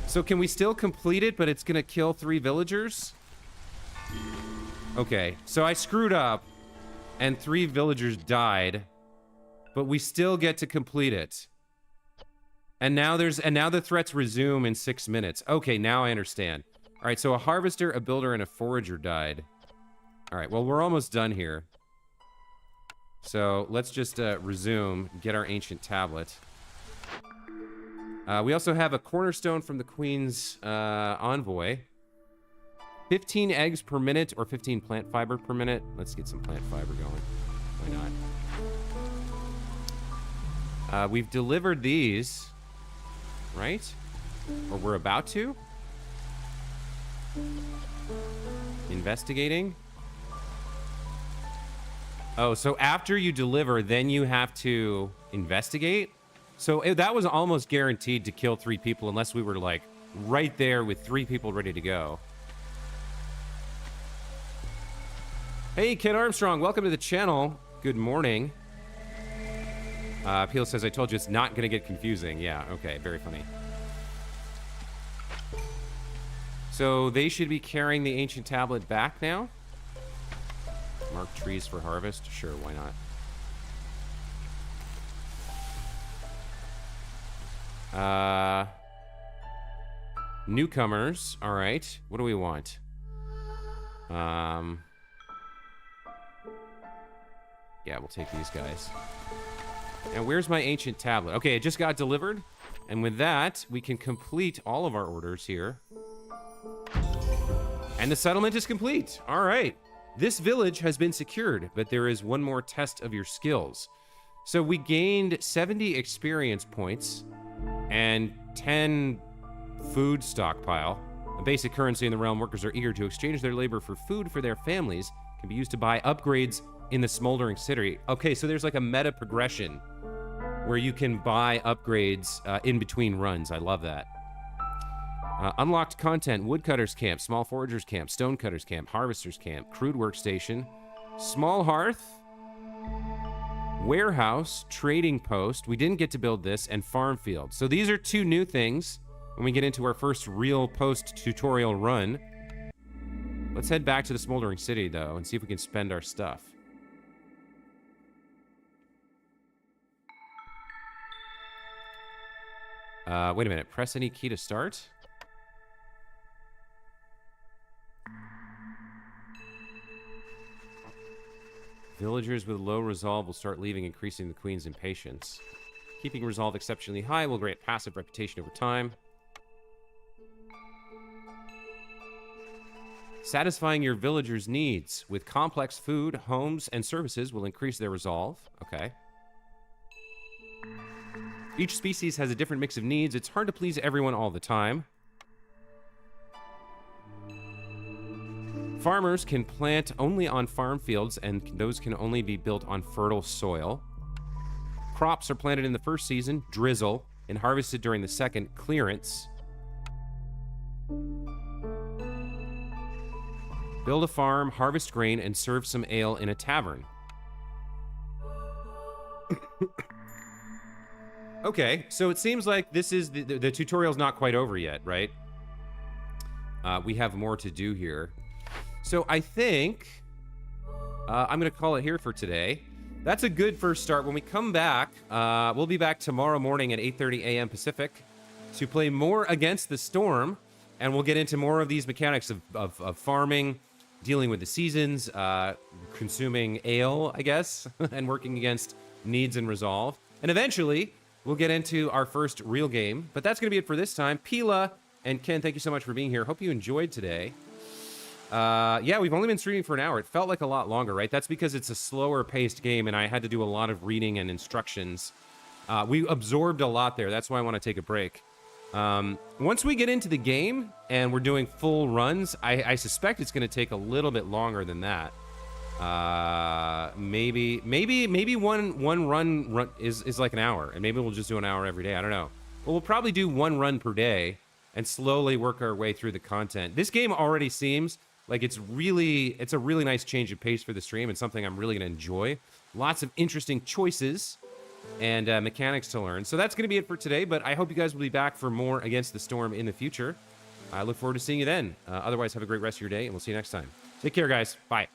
So can we still complete it, but it's gonna kill 3 villagers? Okay, so I screwed up, and 3 villagers died, but we still get to complete it. And now the threats resume in 6 minutes. Okay, now I understand. All right, so a harvester, a builder, and a forager died. All right, well, we're almost done here. So let's just resume, get our ancient tablet. We also have a cornerstone from the Queen's envoy. 15 eggs per minute or 15 plant fiber per minute. Let's get some plant fiber going. Why not? We've delivered these, right? Or we're about to. Investigating. Oh, so after you deliver, then you have to investigate? So that was almost guaranteed to kill 3 people unless we were, like, right there with 3 people ready to go. Hey, Ken Armstrong, welcome to the channel. Good morning. Peel says, I told you it's not going to get confusing. Yeah, okay, very funny. So they should be carrying the ancient tablet back now? Mark trees for harvest? Sure, why not? Newcomers. All right. What do we want? Yeah, we'll take these guys. And where's my ancient tablet? Okay, it just got delivered. And with that, we can complete all of our orders here. And the settlement is complete. All right. This village has been secured, but there is one more test of your skills. So we gained 70 experience points and 10 food stockpile. A basic currency in the realm. Workers are eager to exchange their labor for food for their families. Can be used to buy upgrades in the smoldering city. Okay, so there's like a meta progression where you can buy upgrades in between runs. I love that. Unlocked content: woodcutters camp, small foragers camp, stonecutters camp, harvesters camp, crude workstation, small hearth, warehouse, trading post. We didn't get to build this, and farm field. So these are 2 new things when we get into our first real post-tutorial run. Let's head back to the smoldering city, though, and see if we can spend our stuff. Wait a minute. Press any key to start? Villagers with low resolve will start leaving, increasing the queen's impatience. Keeping resolve exceptionally high will grant passive reputation over time. Satisfying your villagers' needs with complex food, homes, and services will increase their resolve. Okay. Each species has a different mix of needs. It's hard to please everyone all the time. Farmers can plant only on farm fields, and those can only be built on fertile soil. Crops are planted in the first season, drizzle, and harvested during the second, clearance. Build a farm, harvest grain, and serve some ale in a tavern. Okay, so it seems like this is the tutorial's not quite over yet, right? We have more to do here. So I think I'm going to call it here for today. That's a good first start. When we come back, we'll be back tomorrow morning at 8:30 a.m. Pacific to play more Against the Storm, and we'll get into more of these mechanics of farming, dealing with the seasons, consuming ale, I guess, and working against needs and resolve. And eventually, we'll get into our first real game. But that's going to be it for this time. Pila and Ken, thank you so much for being here. Hope you enjoyed today. Yeah, we've only been streaming for an hour. It felt like a lot longer, right? That's because it's a slower paced game and I had to do a lot of reading and instructions. We absorbed a lot there. That's why I want to take a break. Once we get into the game and we're doing full runs, I suspect it's going to take a little bit longer than that. Maybe one run is like an hour, and maybe we'll just do an hour every day. I don't know. But we'll probably do one run per day and slowly work our way through the content. This game already seems Like, it's a really nice change of pace for the stream and something I'm really going to enjoy. Lots of interesting choices and mechanics to learn. So that's going to be it for today, but I hope you guys will be back for more Against the Storm in the future. I look forward to seeing you then. Otherwise, have a great rest of your day, and we'll see you next time. Take care, guys. Bye.